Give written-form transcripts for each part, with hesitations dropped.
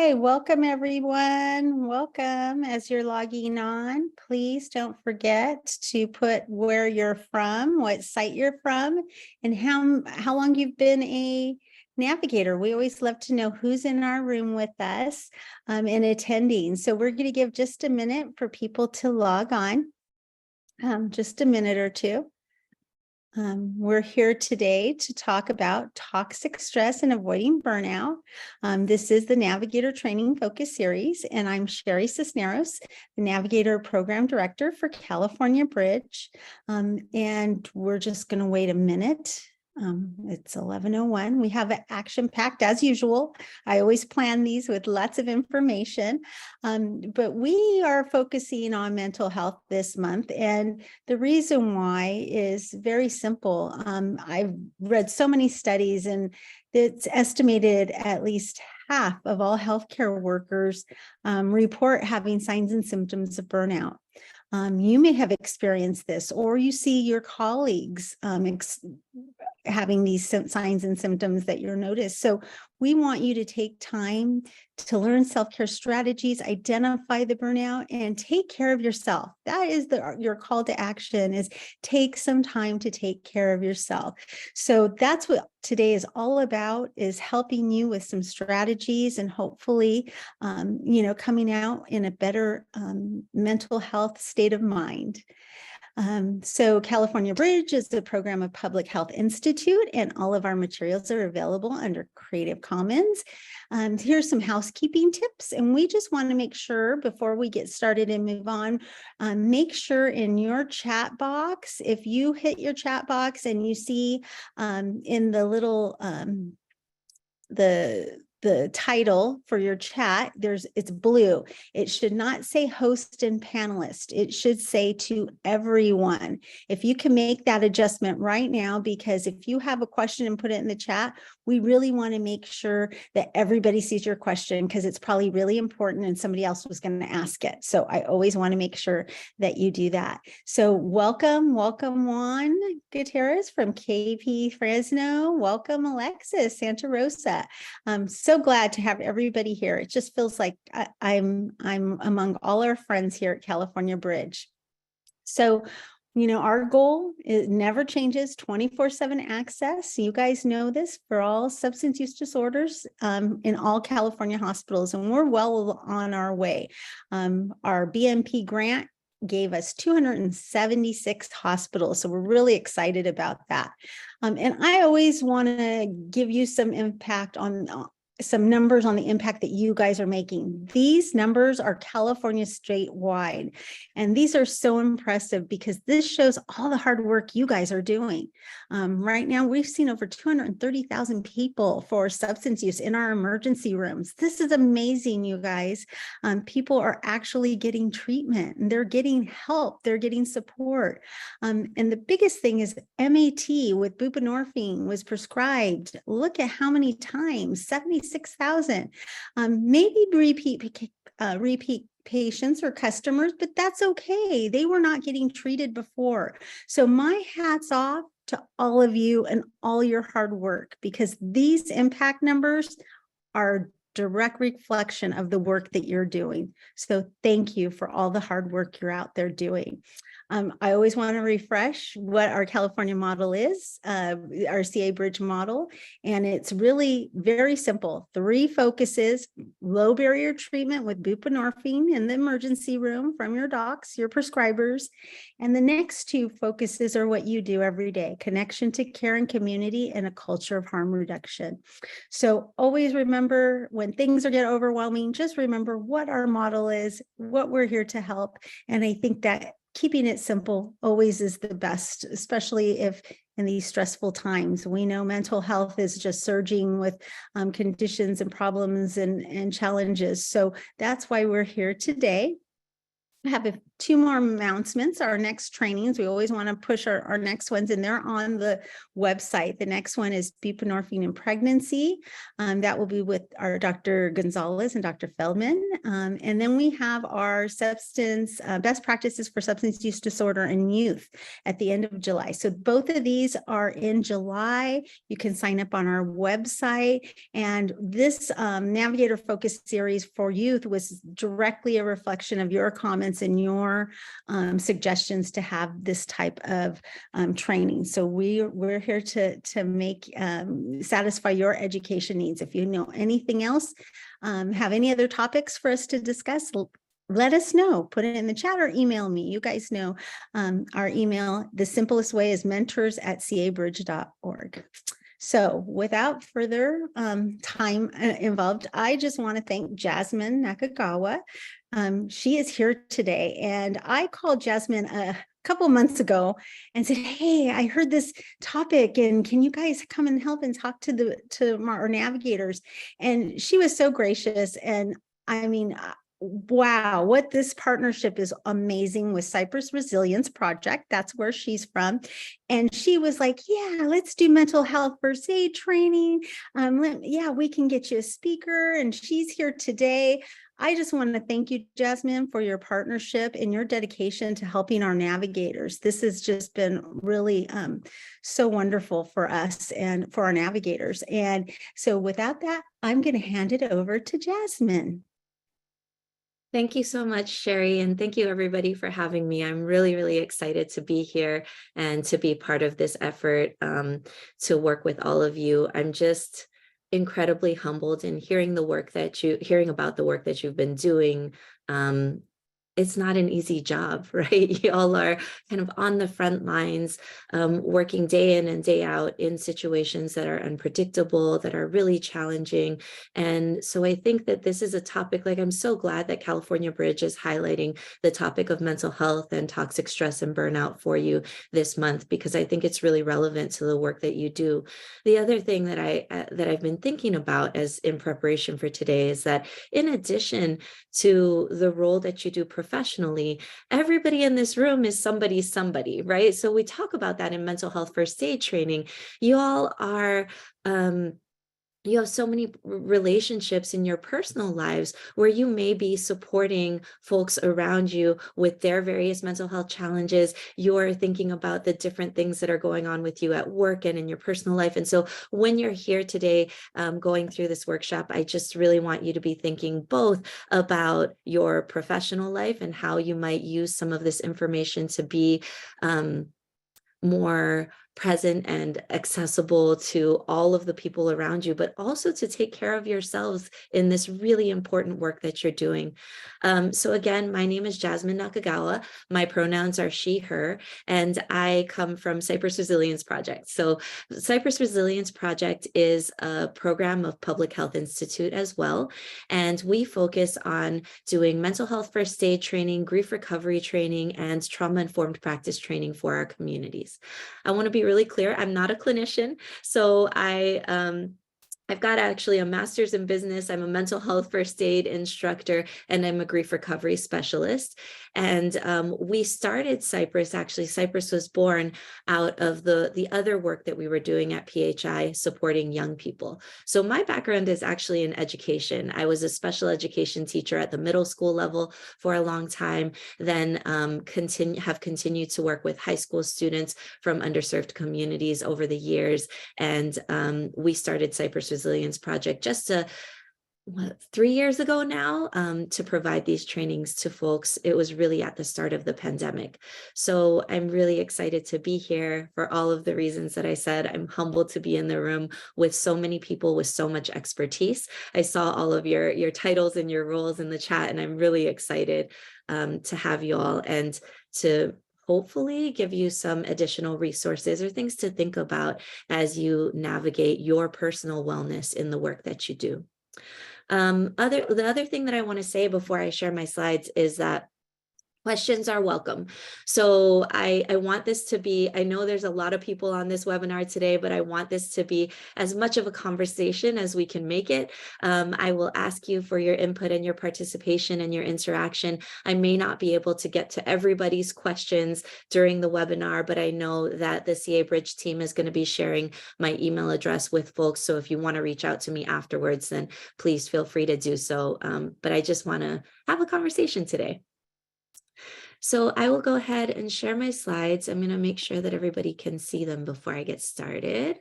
Hi, welcome everyone. Welcome. As you're logging on, please don't forget to put where you're from, what site you're from, and how long you've been a navigator. We always love to know who's in our room with us and attending. So we're going to give just a minute for people to log on, just a minute or two. We're here today to talk about toxic stress and avoiding burnout. This is the Navigator Training Focus Series, and I'm Sherry Cisneros, the Navigator Program Director for California Bridge. And we're just going to wait a minute. It's 11:01. We have an action-packed as usual. I always plan these with lots of information, but we are focusing on mental health this month. And the reason why is very simple. I've read so many studies, and it's estimated at least half of all healthcare workers report having signs and symptoms of burnout. You may have experienced this, or you see your colleagues having these signs and symptoms that you're noticed. So we want you to take time to learn self-care strategies, identify the burnout, and take care of yourself. That is your call to action, is take some time to take care of yourself. So that's what today is all about, is helping you with some strategies and hopefully, coming out in a better mental health state of mind. So California Bridge is the program of Public Health Institute, and all of our materials are available under Creative Commons. Here's some housekeeping tips, and we just want to make sure before we get started and move on, make sure in your chat box, if you hit your chat box and you see in the little the title for your chat, it's blue. It should not say host and panelist. It should say to everyone. If you can make that adjustment right now, because if you have a question and put it in the chat, we really want to make sure that everybody sees your question, because it's probably really important and somebody else was going to ask it. So I always want to make sure that you do that. So welcome Juan Gutierrez from KP Fresno. Welcome Alexis Santa Rosa. I'm so glad to have everybody here. It just feels like I'm among all our friends here at California Bridge. So, our goal, it never changes, 24/7 access. You guys know this, for all substance use disorders in all California hospitals, and we're well on our way. Our BMP grant gave us 276 hospitals. So we're really excited about that. And I always want to give you some impact on some numbers on the impact that you guys are making. These numbers are California statewide, and these are so impressive because this shows all the hard work you guys are doing. Right now, we've seen over 230,000 people for substance use in our emergency rooms. This is amazing, you guys. People are actually getting treatment, and they're getting help, they're getting support. And the biggest thing is MAT with buprenorphine was prescribed. Look at how many times, 76,000. Maybe repeat patients or customers, but that's okay. They were not getting treated before. So my hat's off to all of you and all your hard work, because these impact numbers are direct reflection of the work that you're doing. So thank you for all the hard work you're out there doing. I always want to refresh what our California model is, our CA Bridge model, and it's really very simple. 3 focuses: low barrier treatment with buprenorphine in the emergency room from your docs, your prescribers, and the next 2 focuses are what you do every day: connection to care and community, and a culture of harm reduction. So always remember, when things get overwhelming, just remember what our model is, what we're here to help, and I think that keeping it simple always is the best, especially if in these stressful times. We know mental health is just surging with conditions and problems and challenges. So that's why we're here today. I have a two more announcements. Our next trainings, we always want to push our next ones, and they're on the website. The next one is buprenorphine in pregnancy. That will be with our Dr. Gonzalez and Dr. Feldman. And then we have our substance best practices for substance use disorder in youth at the end of July. So both of these are in July. You can sign up on our website. And this Navigator Focus series for youth was directly a reflection of your comments and your suggestions to have this type of training. So we're here to make satisfy your education needs. If you know anything else, have any other topics for us to discuss, let us know. Put it in the chat or email me. You guys know our email. The simplest way is mentors@cabridge.org. So without further time involved, I just want to thank Jasmine Nakagawa. She is here today, and I called Jasmine a couple months ago and said, hey, I heard this topic, and can you guys come and help and talk to our navigators? And she was so gracious. And I mean, wow, what this partnership is amazing with Cypress Resilience Project. That's where she's from. And she was like, yeah, let's do mental health first aid training. Yeah, we can get you a speaker. And she's here today. I just want to thank you, Jasmine, for your partnership and your dedication to helping our navigators. This has just been really so wonderful for us and for our navigators. And so without that, I'm going to hand it over to Jasmine. Thank you so much, Sherry, and thank you everybody for having me. I'm really, really excited to be here and to be part of this effort to work with all of you. I'm just incredibly humbled in hearing about the work that you've been doing. It's not an easy job, right? You all are kind of on the front lines, working day in and day out in situations that are unpredictable, that are really challenging. And so I think that this is a topic, like I'm so glad that California Bridge is highlighting the topic of mental health and toxic stress and burnout for you this month, because I think it's really relevant to the work that you do. The other thing that I've been thinking about as in preparation for today is that in addition to the role that you do professionally, everybody in this room is somebody, right? So we talk about that in mental health first aid training. You all are, you have so many relationships in your personal lives where you may be supporting folks around you with their various mental health challenges. You're thinking about the different things that are going on with you at work and in your personal life. And so when you're here today going through this workshop, I just really want you to be thinking both about your professional life and how you might use some of this information to be more present and accessible to all of the people around you, but also to take care of yourselves in this really important work that you're doing. So again, my name is Jasmine Nakagawa. My pronouns are she, her, and I come from Cypress Resilience Project. So Cypress Resilience Project is a program of Public Health Institute as well. And we focus on doing mental health first aid training, grief recovery training, and trauma-informed practice training for our communities. I want to be really clear, I'm not a clinician. So I've got actually a master's in business. I'm a mental health first aid instructor, and I'm a grief recovery specialist. And we started Cypress. Actually, Cypress was born out of the other work that we were doing at PHI, supporting young people. So my background is actually in education. I was a special education teacher at the middle school level for a long time, then have continued to work with high school students from underserved communities over the years. And we started Cypress Resilience Project just 3 years ago now to provide these trainings to folks. It was really at the start of the pandemic. So I'm really excited to be here for all of the reasons that I said. I'm humbled to be in the room with so many people with so much expertise. I saw all of your titles and your roles in the chat, and I'm really excited to have you all and to hopefully give you some additional resources or things to think about as you navigate your personal wellness in the work that you do. The other thing that I want to say before I share my slides is that Questions are welcome. So I want this to be, I know there's a lot of people on this webinar today, but I want this to be as much of a conversation as we can make it. I will ask you for your input and your participation and your interaction. I may not be able to get to everybody's questions during the webinar, but I know that the CA Bridge team is going to be sharing my email address with folks. So if you want to reach out to me afterwards, then please feel free to do so. But I just want to have a conversation today. So I will go ahead and share my slides. I'm going to make sure that everybody can see them before I get started.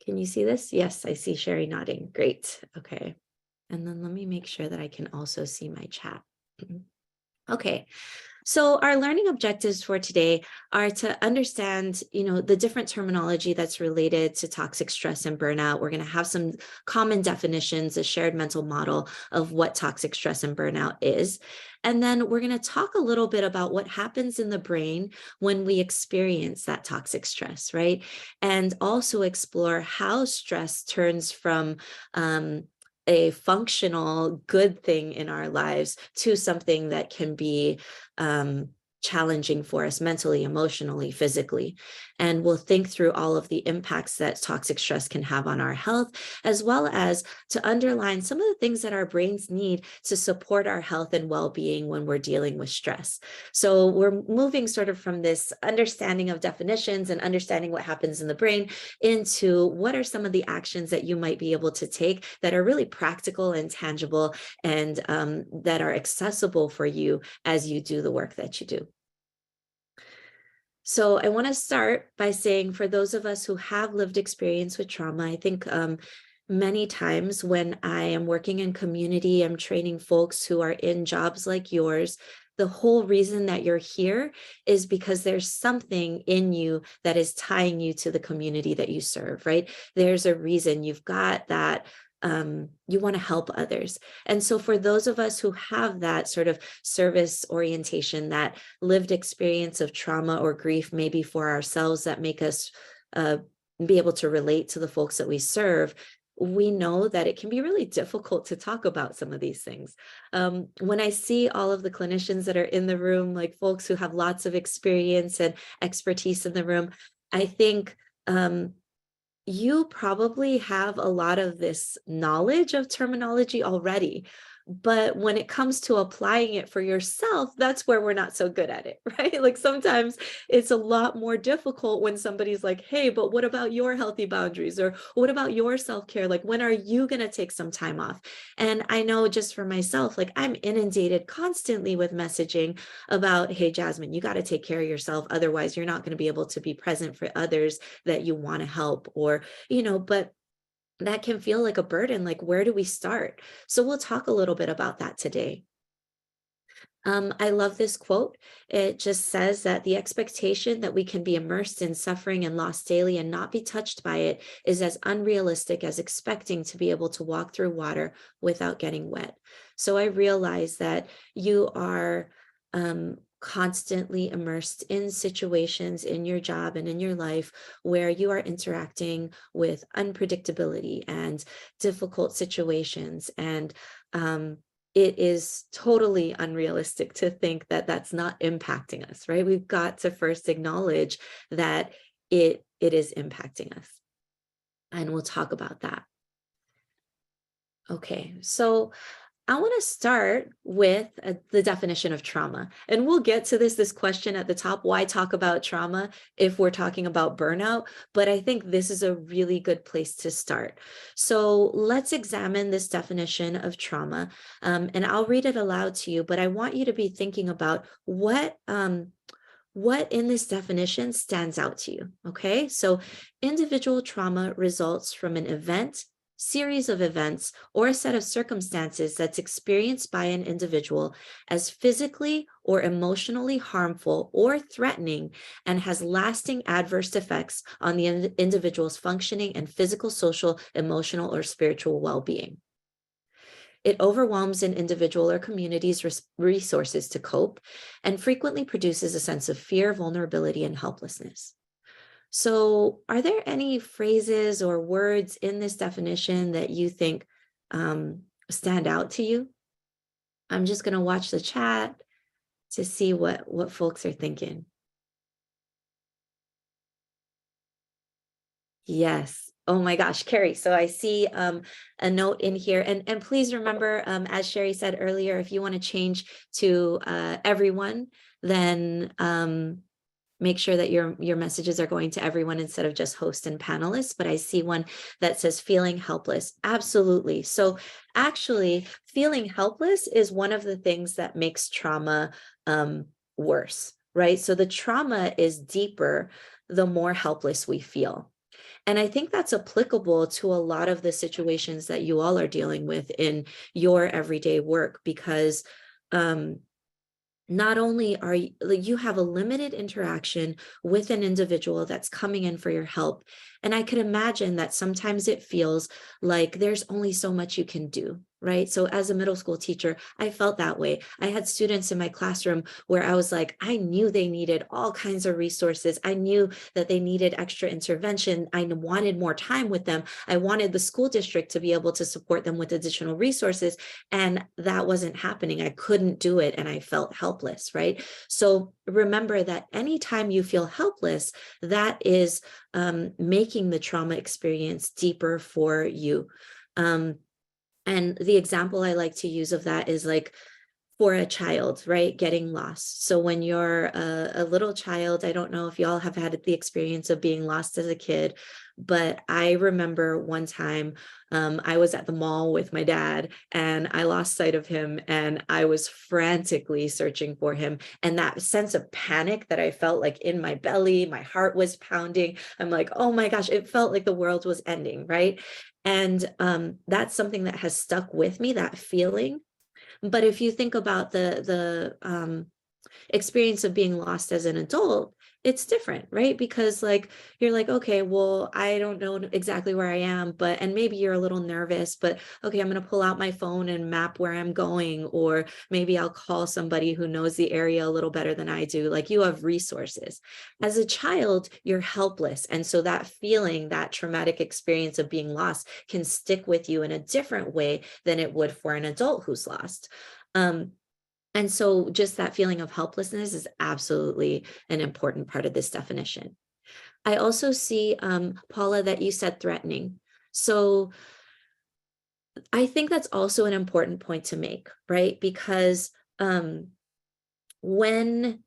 Can you see this? Yes, I see Sherry nodding. Great. Okay. And then let me make sure that I can also see my chat. Okay. So our learning objectives for today are to understand, the different terminology that's related to toxic stress and burnout. We're going to have some common definitions, a shared mental model of what toxic stress and burnout is. And then we're going to talk a little bit about what happens in the brain when we experience that toxic stress, right? And also explore how stress turns from a functional good thing in our lives to something that can be challenging for us mentally, emotionally, physically. And we'll think through all of the impacts that toxic stress can have on our health, as well as to underline some of the things that our brains need to support our health and well-being when we're dealing with stress. So we're moving sort of from this understanding of definitions and understanding what happens in the brain into what are some of the actions that you might be able to take that are really practical and tangible and that are accessible for you as you do the work that you do. So I want to start by saying, for those of us who have lived experience with trauma, I think many times when I am working in community, I'm training folks who are in jobs like yours. The whole reason that you're here is because there's something in you that is tying you to the community that you serve, right? There's a reason you've got that. You want to help others. And so for those of us who have that sort of service orientation, that lived experience of trauma or grief, maybe for ourselves, that make us be able to relate to the folks that we serve, we know that it can be really difficult to talk about some of these things. When I see all of the clinicians that are in the room, like folks who have lots of experience and expertise in the room, I think you probably have a lot of this knowledge of terminology already. But when it comes to applying it for yourself, that's where we're not so good at it, right? Like sometimes it's a lot more difficult when somebody's like, hey, but what about your healthy boundaries? Or what about your self-care? Like, when are you going to take some time off? And I know just for myself, like I'm inundated constantly with messaging about, hey, Jasmine, you got to take care of yourself. Otherwise, you're not going to be able to be present for others that you want to help, or, but that can feel like a burden. Like, where do we start? So we'll talk a little bit about that today. I love this quote. It just says that the expectation that we can be immersed in suffering and loss daily and not be touched by it is as unrealistic as expecting to be able to walk through water without getting wet. So I realize that you are constantly immersed in situations in your job and in your life where you are interacting with unpredictability and difficult situations. And it is totally unrealistic to think that that's not impacting us, right? We've got to first acknowledge that it is impacting us. And we'll talk about that. Okay, so I want to start with the definition of trauma. And we'll get to this question at the top, why talk about trauma if we're talking about burnout? But I think this is a really good place to start. So let's examine this definition of trauma. And I'll read it aloud to you, but I want you to be thinking about what in this definition stands out to you, okay? So individual trauma results from an event, series of events, or a set of circumstances that's experienced by an individual as physically or emotionally harmful or threatening and has lasting adverse effects on the individual's functioning and physical, social, emotional, or spiritual well-being. It overwhelms an individual or community's resources to cope and frequently produces a sense of fear, vulnerability, and helplessness. So are there any phrases or words in this definition that you think stand out to you? I'm just going to watch the chat to see what folks are thinking. Yes. Oh my gosh, Carrie. So I see a note in here, and please remember, as Sherry said earlier, if you want to change to everyone, then make sure that your messages are going to everyone instead of just host and panelists. But I see one that says feeling helpless. Absolutely. So actually, feeling helpless is one of the things that makes trauma worse, right? So the trauma is deeper the more helpless we feel. And I think that's applicable to a lot of the situations that you all are dealing with in your everyday work, because not only are you, like, you have a limited interaction with an individual that's coming in for your help. And I could imagine that sometimes it feels like there's only so much you can do, right? So as a middle school teacher, I felt that way. I had students in my classroom where I was like, I knew they needed all kinds of resources. I knew that they needed extra intervention. I wanted more time with them. I wanted the school district to be able to support them with additional resources. And that wasn't happening. I couldn't do it. And I felt helpless, right? So remember that anytime you feel helpless, that is making the trauma experience deeper for you. And the example I like to use of that is like, for a child, right? Getting lost. So when you're a little child, I don't know if y'all have had the experience of being lost as a kid, but I remember one time I was at the mall with my dad and I lost sight of him and I was frantically searching for him. And that sense of panic that I felt like in my belly, my heart was pounding. I'm like, oh my gosh, it felt like the world was ending, right? And that's something that has stuck with me, that feeling. But if you think about the experience of being lost as an adult, it's different, right? Because like you're like, okay, well, I don't know exactly where I am, but and maybe you're a little nervous, but okay, I'm going to pull out my phone and map where I'm going, or maybe I'll call somebody who knows the area a little better than I do. Like you have resources. As a child, you're helpless. And so that feeling, that traumatic experience of being lost can stick with you in a different way than it would for an adult who's lost. And so just that feeling of helplessness is absolutely an important part of this definition. I also see, Paula, that you said threatening. So I think that's also an important point to make, right? Because when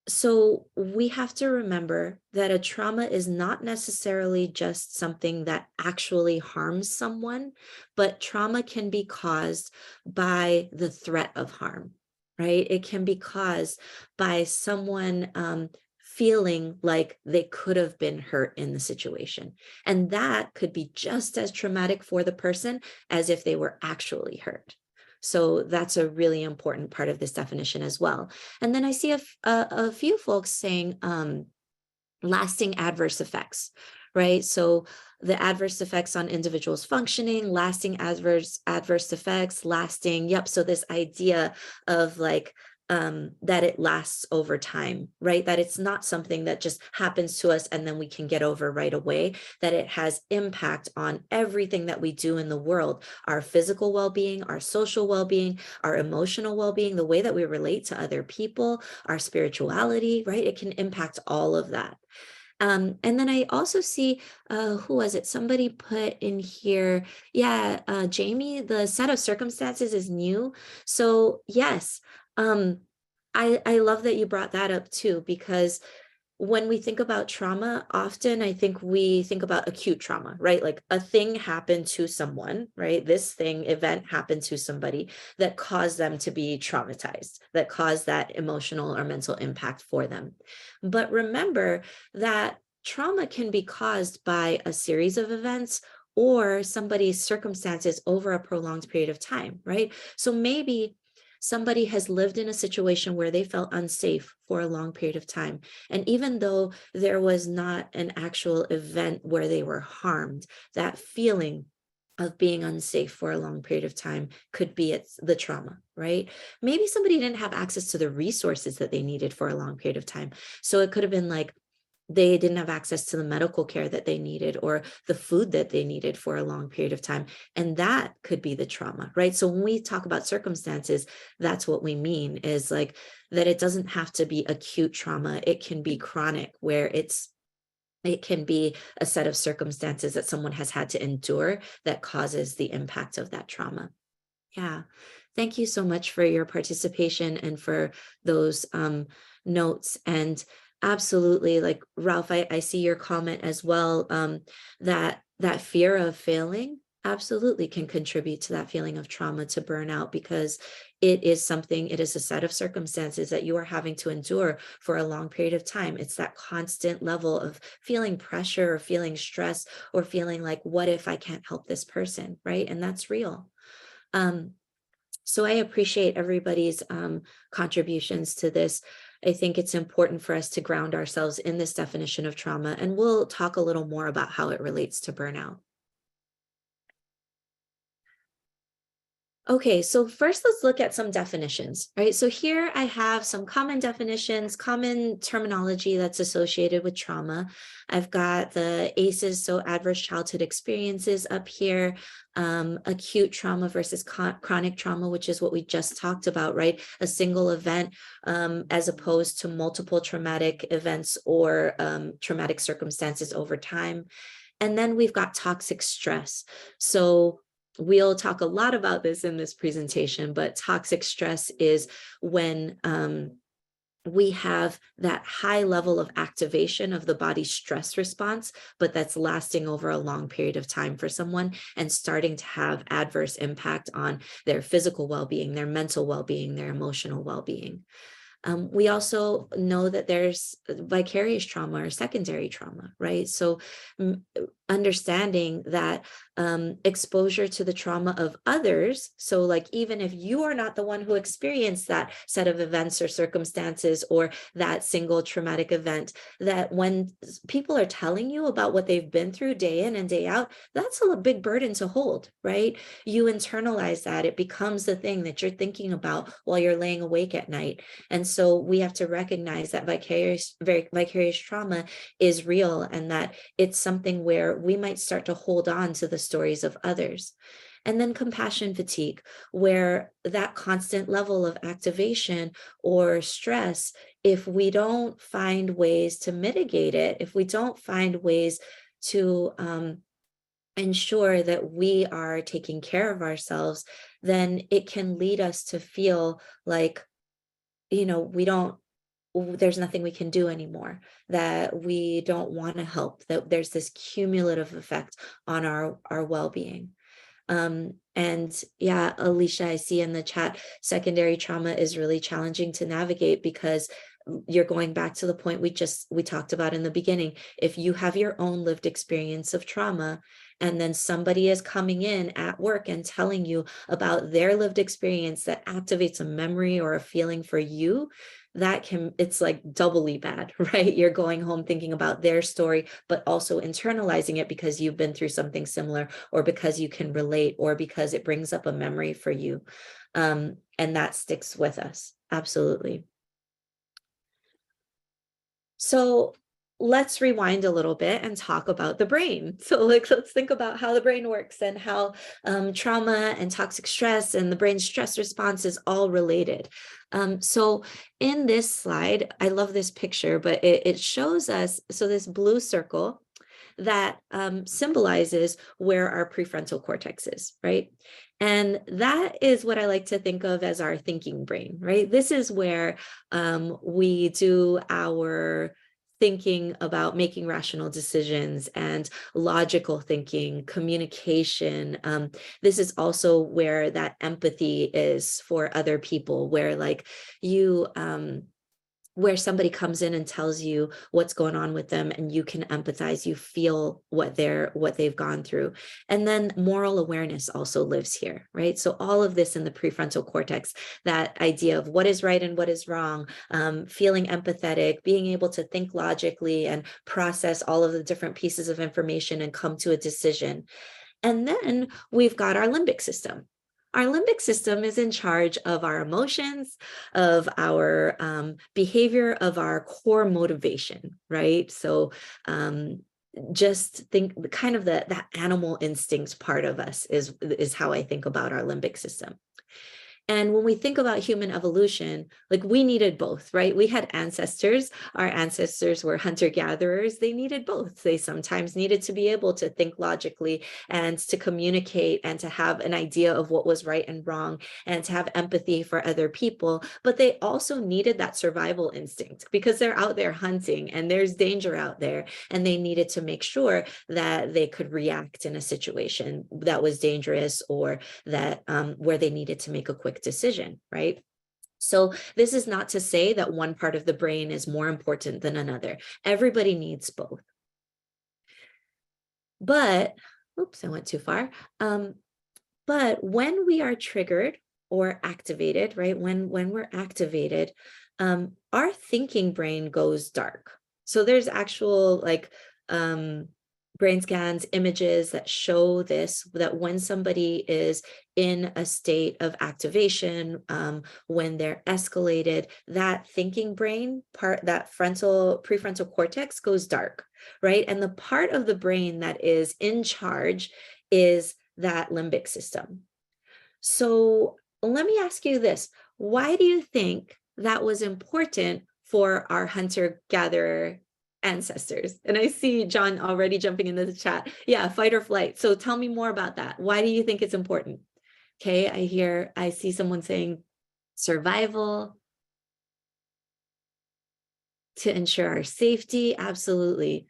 so we have to remember that a trauma is not necessarily just something that actually harms someone, but trauma can be caused by the threat of harm, right? It can be caused by someone feeling like they could have been hurt in the situation. And that could be just as traumatic for the person as if they were actually hurt. So that's a really important part of this definition as well. And then I see a few folks saying lasting adverse effects, right? So the adverse effects on individuals functioning, lasting adverse effects, lasting, yep. So this idea of like that it lasts over time, right? That it's not something that just happens to us and then we can get over right away, that it has impact on everything that we do in the world, our physical well-being, our social well-being, our emotional well-being, the way that we relate to other people, our spirituality, right? It can impact all of that. And then I also see, who was it? Somebody put in here, yeah, Jamie, the set of circumstances is new. So yes, I love that you brought that up too, because when we think about trauma, often I think we think about acute trauma, right? Like a thing happened to someone, right? This event happened to somebody that caused them to be traumatized, that caused that emotional or mental impact for them. But remember that trauma can be caused by a series of events or somebody's circumstances over a prolonged period of time, right? So maybe somebody has lived in a situation where they felt unsafe for a long period of time. And even though there was not an actual event where they were harmed, that feeling of being unsafe for a long period of time could be it's the trauma, right? Maybe somebody didn't have access to the resources that they needed for a long period of time. So it could have been like they didn't have access to the medical care that they needed or the food that they needed for a long period of time. And that could be the trauma, right? So when we talk about circumstances, that's what we mean, is like that it doesn't have to be acute trauma. It can be chronic, where it can be a set of circumstances that someone has had to endure that causes the impact of that trauma. Yeah. Thank you so much for your participation and for those notes. And absolutely, like Ralph, I see your comment as well, that fear of failing absolutely can contribute to that feeling of trauma, to burnout, because it is a set of circumstances that you are having to endure for a long period of time. It's that constant level of feeling pressure or feeling stress or feeling like, what if I can't help this person, right? And that's real. So I appreciate everybody's contributions to this. I think it's important for us to ground ourselves in this definition of trauma, and we'll talk a little more about how it relates to burnout. Okay, so first let's look at some definitions, right? So here I have some common definitions, common terminology that's associated with trauma. I've got the ACEs, so adverse childhood experiences up here, acute trauma versus chronic trauma, which is what we just talked about, right? A single event as opposed to multiple traumatic events or traumatic circumstances over time. And then we've got toxic stress. So we'll talk a lot about this in this presentation, but toxic stress is when we have that high level of activation of the body's stress response, but that's lasting over a long period of time for someone and starting to have adverse impact on their physical well-being, their mental well-being, their emotional well-being. We also know that there's vicarious trauma or secondary trauma, right? So understanding that exposure to the trauma of others, so like even if you are not the one who experienced that set of events or circumstances or that single traumatic event, that when people are telling you about what they've been through day in and day out, that's a big burden to hold, right? You internalize that. It becomes the thing that you're thinking about while you're laying awake at night. And so we have to recognize that vicarious trauma is real, and that it's something where we might start to hold on to the stories of others. And then compassion fatigue, where that constant level of activation or stress, if we don't find ways to mitigate it, if we don't find ways to ensure that we are taking care of ourselves, then it can lead us to feel like, there's nothing we can do anymore, that we don't want to help, that there's this cumulative effect on our well-being. And yeah, Alicia, I see in the chat, secondary trauma is really challenging to navigate because you're going back to the point we talked about in the beginning. If you have your own lived experience of trauma, and then somebody is coming in at work and telling you about their lived experience that activates a memory or a feeling for you, it's like doubly bad, right? You're going home thinking about their story, but also internalizing it because you've been through something similar, or because you can relate, or because it brings up a memory for you. And that sticks with us. Absolutely. So let's rewind a little bit and talk about the brain. So let's think about how the brain works and how trauma and toxic stress and the brain's stress response is all related. So in this slide, I love this picture, but it shows us, so this blue circle that symbolizes where our prefrontal cortex is, right? And that is what I like to think of as our thinking brain, right? This is where we do our thinking about making rational decisions and logical thinking, communication. This is also where that empathy is for other people, where like where somebody comes in and tells you what's going on with them, and you can empathize, you feel what they've gone through. And then moral awareness also lives here, right? So all of this in the prefrontal cortex, that idea of what is right and what is wrong, feeling empathetic, being able to think logically and process all of the different pieces of information and come to a decision. And then we've got our limbic system. Our limbic system is in charge of our emotions, of our behavior, of our core motivation, right? So just think kind of that animal instinct part of us is how I think about our limbic system. And when we think about human evolution, like we needed both, right? We had ancestors. Our ancestors were hunter-gatherers. They needed both. They sometimes needed to be able to think logically and to communicate and to have an idea of what was right and wrong and to have empathy for other people. But they also needed that survival instinct because they're out there hunting and there's danger out there. And they needed to make sure that they could react in a situation that was dangerous or that where they needed to make a quick decision, right? So this is not to say that one part of the brain is more important than another. Everybody needs both. But, oops, I went too far. But when we are triggered or activated, right? When we're activated, our thinking brain goes dark. So there's actual like brain scans, images that show this, that when somebody is in a state of activation, when they're escalated, that thinking brain part, that prefrontal cortex goes dark, right? And the part of the brain that is in charge is that limbic system. So let me ask you this. Why do you think that was important for our hunter-gatherer ancestors? And I see John already jumping into the chat. Yeah, fight or flight. So tell me more about that. Why do you think it's important? Okay, I see someone saying survival, to ensure our safety. Absolutely.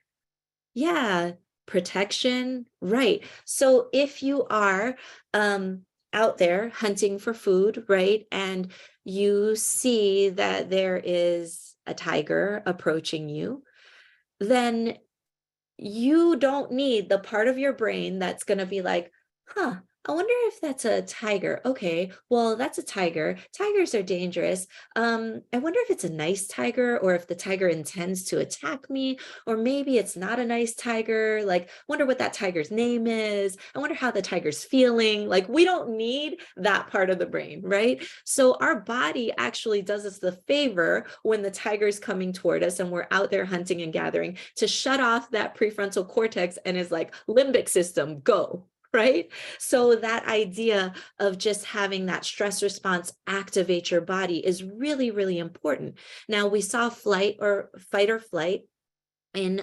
Yeah, protection, right. So if you are out there hunting for food, right, and you see that there is a tiger approaching you, then you don't need the part of your brain that's going to be like, huh, I wonder if that's a tiger. Okay, well, that's a tiger. Tigers are dangerous. I wonder if it's a nice tiger or if the tiger intends to attack me, or maybe it's not a nice tiger. Like, wonder what that tiger's name is. I wonder how the tiger's feeling. Like, we don't need that part of the brain, right? So our body actually does us the favor when the tiger's coming toward us and we're out there hunting and gathering to shut off that prefrontal cortex and is like, limbic system, go. Right? So that idea of just having that stress response activate your body is really, really important. Now we saw fight or flight in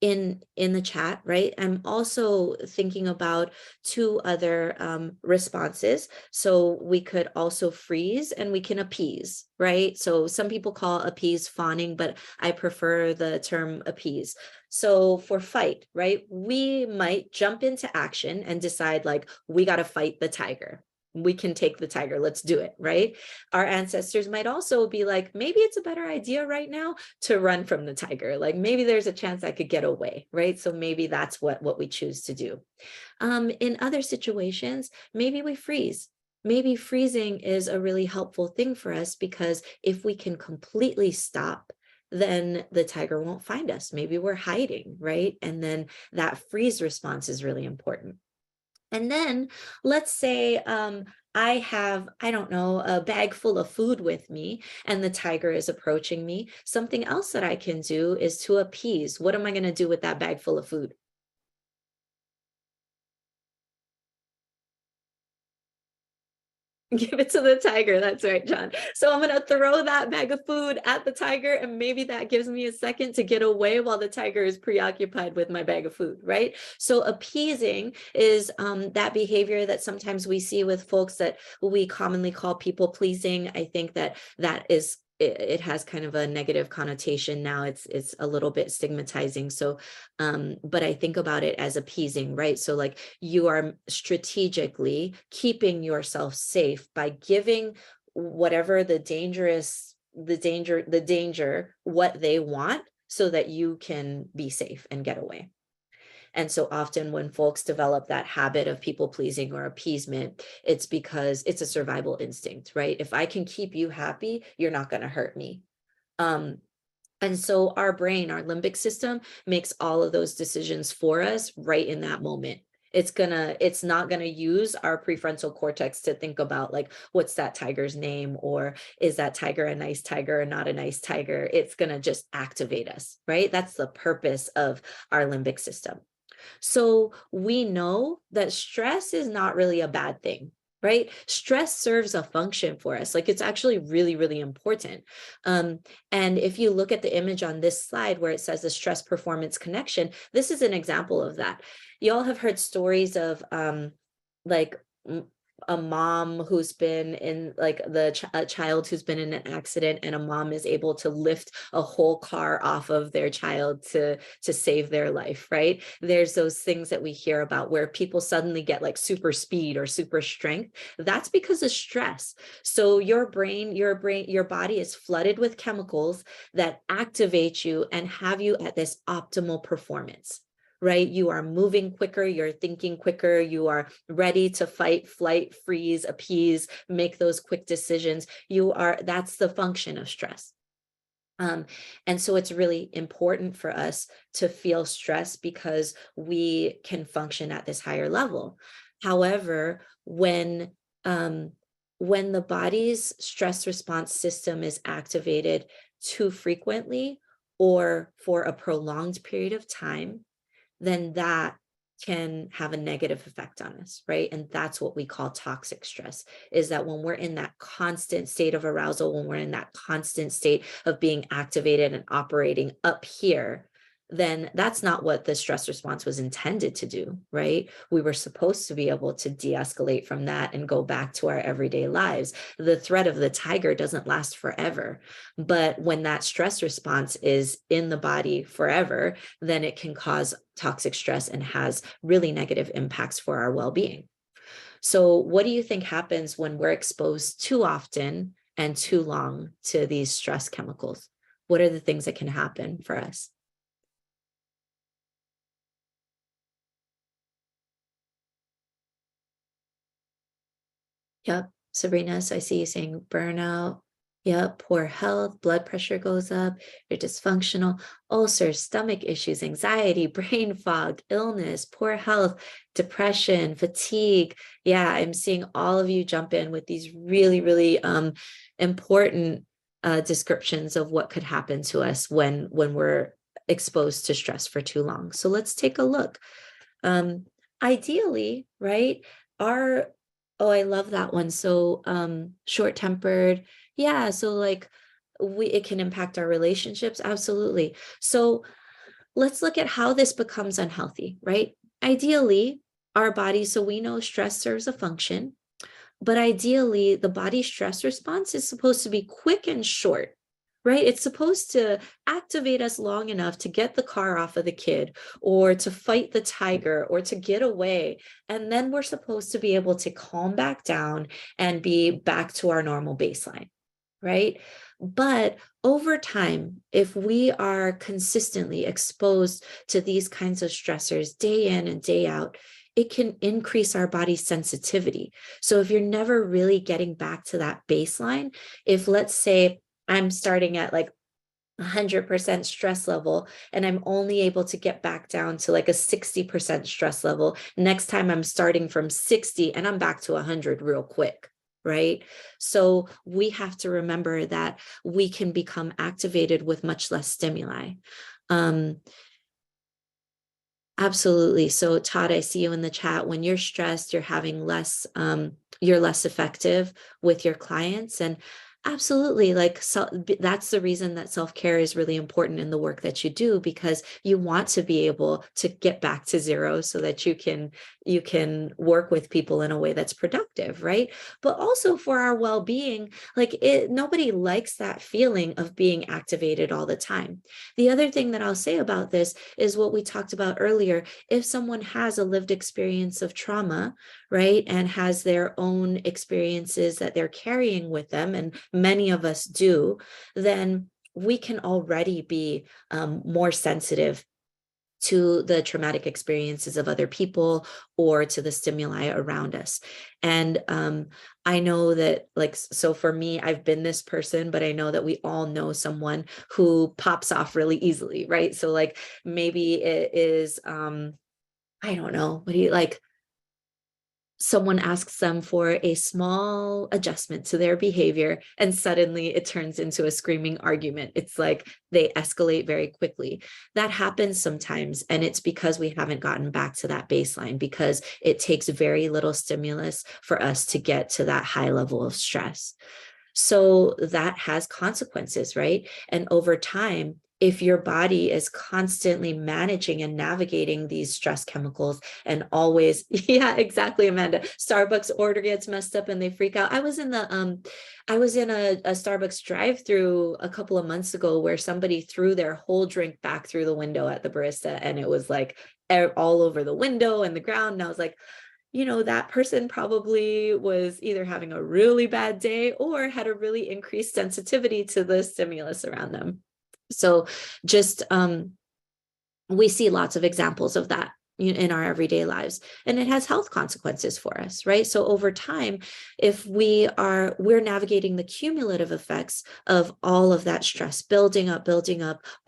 the chat, right? I'm also thinking about two other responses. So we could also freeze and we can appease, right? So some people call appease fawning, but I prefer the term appease. So for fight, right? We might jump into action and decide like, we got to fight the tiger. We can take the tiger, let's do it, right? Our ancestors might also be like, maybe it's a better idea right now to run from the tiger. Like maybe there's a chance I could get away, right? So maybe that's what we choose to do. In other situations, maybe we freeze. Maybe freezing is a really helpful thing for us because if we can completely stop, then the tiger won't find us. Maybe we're hiding, right? And then that freeze response is really important. And then let's say I have, I don't know, a bag full of food with me and the tiger is approaching me. Something else that I can do is to appease. What am I going to do with that bag full of food? Give it to the tiger. That's right, John. So I'm going to throw that bag of food at the tiger, and maybe that gives me a second to get away while the tiger is preoccupied with my bag of food, right? So appeasing is that behavior that sometimes we see with folks that we commonly call people pleasing. I think that is it has kind of a negative connotation now. It's a little bit stigmatizing. So, but I think about it as appeasing, right? So like you are strategically keeping yourself safe by giving whatever the danger, what they want so that you can be safe and get away. And so often when folks develop that habit of people pleasing or appeasement, it's because it's a survival instinct, right? If I can keep you happy, you're not going to hurt me. And so our brain, our limbic system makes all of those decisions for us right in that moment. It's not gonna use our prefrontal cortex to think about like, what's that tiger's name? Or is that tiger a nice tiger or not a nice tiger? It's gonna just activate us, right? That's the purpose of our limbic system. So we know that stress is not really a bad thing, right? Stress serves a function for us. Like, it's actually really, really important. And if you look at the image on this slide where it says the stress performance connection, this is an example of that. You all have heard stories of like a mom who's been in like a child who's been in an accident, and a mom is able to lift a whole car off of their child to save their life, right? There's those things that we hear about where people suddenly get like super speed or super strength. That's because of stress. So your body is flooded with chemicals that activate you and have you at this optimal performance, right? You are moving quicker, you're thinking quicker, you are ready to fight, flight, freeze, appease, make those quick decisions. That's the function of stress. And so it's really important for us to feel stress because we can function at this higher level. However, when the body's stress response system is activated too frequently or for a prolonged period of time, then that can have a negative effect on us, right? And that's what we call toxic stress, is that when we're in that constant state of arousal, when we're in that constant state of being activated and operating up here, then that's not what the stress response was intended to do, right? We were supposed to be able to de-escalate from that and go back to our everyday lives. The threat of the tiger doesn't last forever, but when that stress response is in the body forever, then it can cause toxic stress and has really negative impacts for our well-being. So what do you think happens when we're exposed too often and too long to these stress chemicals? What are the things that can happen for us? Yep, Sabrina, so I see you saying burnout. Yep, poor health, blood pressure goes up, you're dysfunctional, ulcers, stomach issues, anxiety, brain fog, illness, poor health, depression, fatigue. Yeah, I'm seeing all of you jump in with these really, really important descriptions of what could happen to us when we're exposed to stress for too long. So let's take a look. Ideally, right, our oh, I love that one. So short-tempered. Yeah, so like it can impact our relationships. Absolutely. So let's look at how this becomes unhealthy, right? Ideally, our body, so we know stress serves a function, but ideally the body's stress response is supposed to be quick and short, right? It's supposed to activate us long enough to get the car off of the kid or to fight the tiger or to get away. And then we're supposed to be able to calm back down and be back to our normal baseline, right? But over time, if we are consistently exposed to these kinds of stressors day in and day out, it can increase our body's sensitivity. So if you're never really getting back to that baseline, if let's say I'm starting at like 100% stress level and I'm only able to get back down to like a 60% stress level, next time I'm starting from 60 and I'm back to 100 real quick, right? So we have to remember that we can become activated with much less stimuli. Absolutely. So Todd, I see you in the chat. When you're stressed, you're having less, you're less effective with your clients. And absolutely, like, so that's the reason that self-care is really important in the work that you do, because you want to be able to get back to zero so that you can work with people in a way that's productive, right? But also for our well-being, like nobody likes that feeling of being activated all the time. The other thing that I'll say about this is what we talked about earlier. If someone has a lived experience of trauma, right, and has their own experiences that they're carrying with them, and many of us do, then we can already be more sensitive to the traumatic experiences of other people or to the stimuli around us. And I know that, like, so for me, I've been this person, but I know that we all know someone who pops off really easily, right? So like maybe it is I don't know, what do you like? Someone asks them for a small adjustment to their behavior, and suddenly it turns into a screaming argument. It's like they escalate very quickly. That happens sometimes, and it's because we haven't gotten back to that baseline, because it takes very little stimulus for us to get to that high level of stress. So that has consequences, right? And over time, if your body is constantly managing and navigating these stress chemicals and always, yeah, exactly, Amanda. Starbucks order gets messed up and they freak out. I was in a Starbucks drive-through a couple of months ago where somebody threw their whole drink back through the window at the barista, and it was like all over the window and the ground. And I was like, that person probably was either having a really bad day or had a really increased sensitivity to the stimulus around them. So just we see lots of examples of that in our everyday lives, and it has health consequences for us, right? So over time, if we're navigating the cumulative effects of all of that stress building up,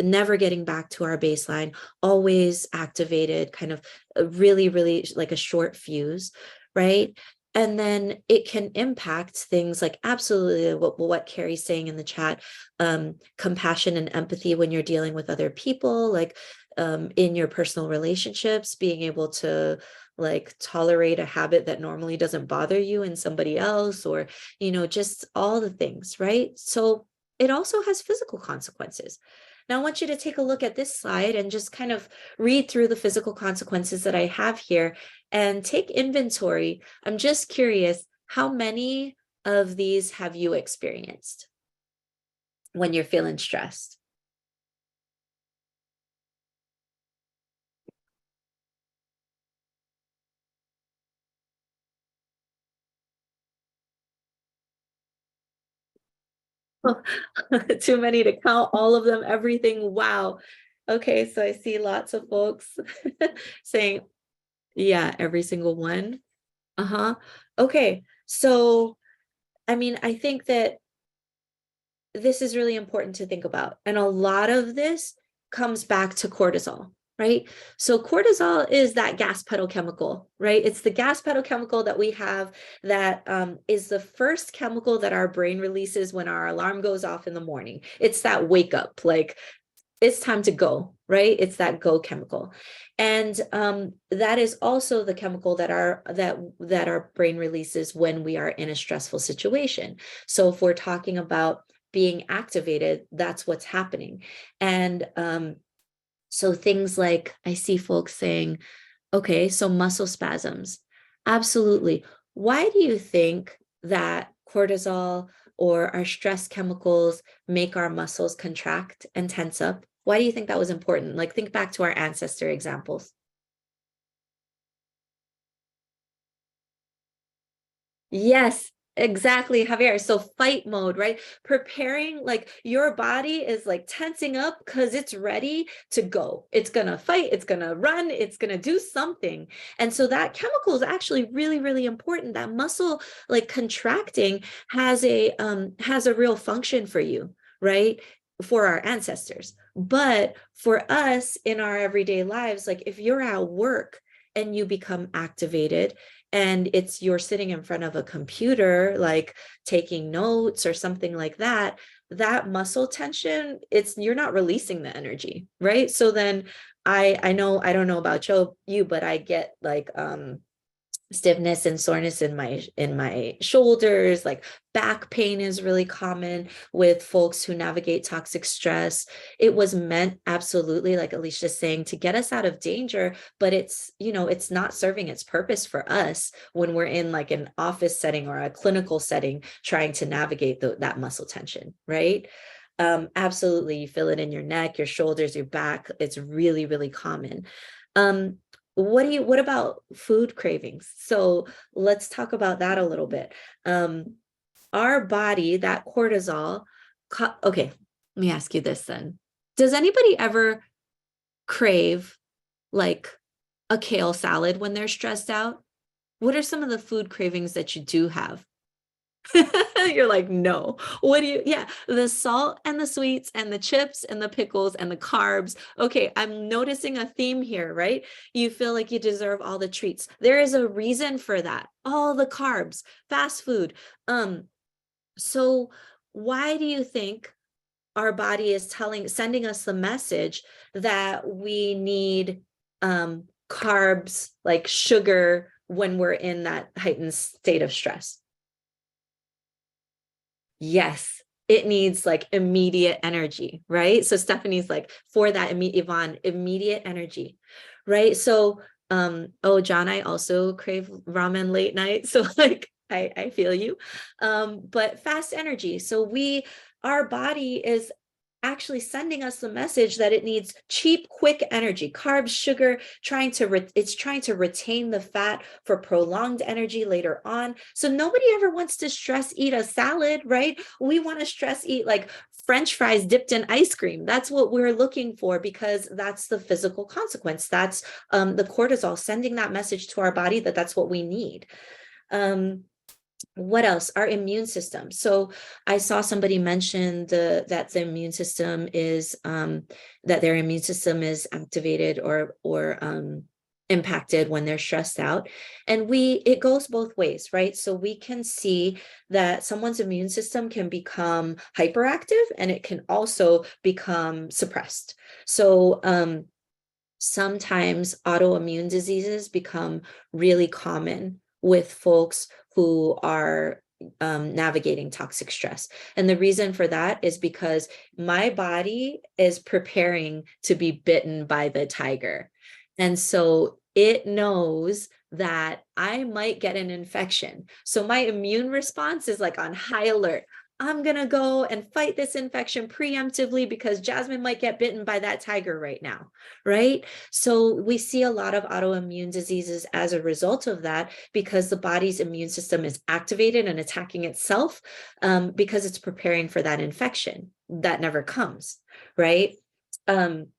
never getting back to our baseline, always activated, kind of really, really like a short fuse, right? And then it can impact things like absolutely what Carrie's saying in the chat, compassion and empathy when you're dealing with other people, like in your personal relationships, being able to like tolerate a habit that normally doesn't bother you in somebody else, or, just all the things, right? So it also has physical consequences. Now, I want you to take a look at this slide and just kind of read through the physical consequences that I have here and take inventory. I'm just curious, how many of these have you experienced when you're feeling stressed? Too many to count all of them, everything. Wow. Okay, so I see lots of folks saying, yeah, every single one. Uh-huh. Okay, so I mean, I think that this is really important to think about. And a lot of this comes back to cortisol, right? So cortisol is that gas pedal chemical, right? It's the gas pedal chemical that we have that is the first chemical that our brain releases when our alarm goes off in the morning. It's that wake up, like it's time to go, right? It's that go chemical. And that is also the chemical that our brain releases when we are in a stressful situation. So if we're talking about being activated, that's what's happening. And so things like, I see folks saying, okay, so muscle spasms. Absolutely. Why do you think that cortisol or our stress chemicals make our muscles contract and tense up? Why do you think that was important? Like, think back to our ancestor examples. Yes, exactly, Javier. So fight mode, right? Preparing, like your body is like tensing up because it's ready to go. It's gonna fight, it's gonna run, it's gonna do something. And so that chemical is actually really, really important. That muscle like contracting has a real function for you, right? For our ancestors. But for us in our everyday lives, like if you're at work and you become activated, and you're sitting in front of a computer like taking notes or something like that, that muscle tension, you're not releasing the energy, right? So then I know, I don't know about you, but I get like stiffness and soreness in my shoulders. Like back pain is really common with folks who navigate toxic stress. It was meant, absolutely, like Alicia's saying, to get us out of danger, but it's not serving its purpose for us when we're in like an office setting or a clinical setting trying to navigate that muscle tension, right? Absolutely, you feel it in your neck, your shoulders, your back. It's really, really common. um what about food cravings? So let's talk about that a little bit. Our body, that cortisol, okay, let me ask you this then. Does anybody ever crave like a kale salad when they're stressed out? What are some of the food cravings that you do have? You're like, no, what do you, yeah, the salt and the sweets and the chips and the pickles and the carbs. Okay, I'm noticing a theme here, right? You feel like you deserve all the treats. There is a reason for that. All the carbs, fast food. So why do you think our body is sending us the message that we need carbs, like sugar, when we're in that heightened state of stress? Yes, it needs like immediate energy, right? So Stephanie's like, for that immediate energy, right? So, oh, John, I also crave ramen late night. So like, I feel you. But fast energy. So our body is actually sending us the message that it needs cheap, quick energy, carbs, sugar, it's trying to retain the fat for prolonged energy later on. So nobody ever wants to stress eat a salad, right? We want to stress eat like French fries dipped in ice cream. That's what we're looking for, because that's the physical consequence. That's the cortisol sending that message to our body that that's what we need. What else? Our immune system. So I saw somebody mention that the immune system is that their immune system is activated or impacted when they're stressed out. And it goes both ways, right? So we can see that someone's immune system can become hyperactive and it can also become suppressed. So sometimes autoimmune diseases become really common with folks who are navigating toxic stress. And the reason for that is because my body is preparing to be bitten by the tiger. And so it knows that I might get an infection. So my immune response is like on high alert. I'm going to go and fight this infection preemptively because Jasmine might get bitten by that tiger right now, right? So we see a lot of autoimmune diseases as a result of that, because the body's immune system is activated and attacking itself because it's preparing for that infection that never comes, right? And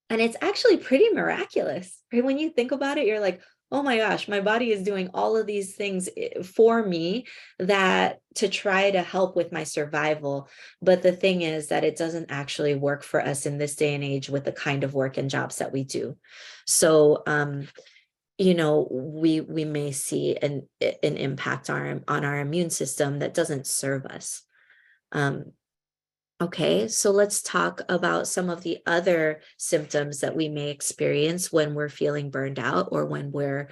it's actually pretty miraculous, right? When you think about it, you're like, oh my gosh, my body is doing all of these things for me to try to help with my survival. But the thing is that it doesn't actually work for us in this day and age with the kind of work and jobs that we do. So, we may see an impact on our immune system that doesn't serve us. Okay, so let's talk about some of the other symptoms that we may experience when we're feeling burned out or when we're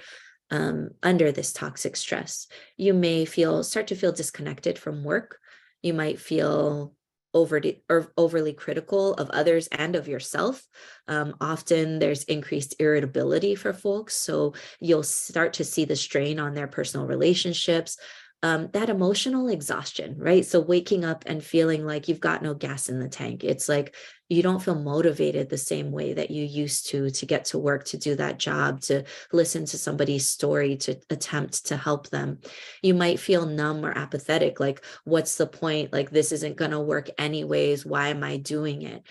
under this toxic stress. You may start to feel disconnected from work. You might feel overly critical of others and of yourself. Often there's increased irritability for folks. So you'll start to see the strain on their personal relationships. That emotional exhaustion, right? So waking up and feeling like you've got no gas in the tank. It's like you don't feel motivated the same way that you used to get to work, to do that job, to listen to somebody's story, to attempt to help them. You might feel numb or apathetic, like, what's the point? Like, this isn't going to work anyways. Why am I doing it?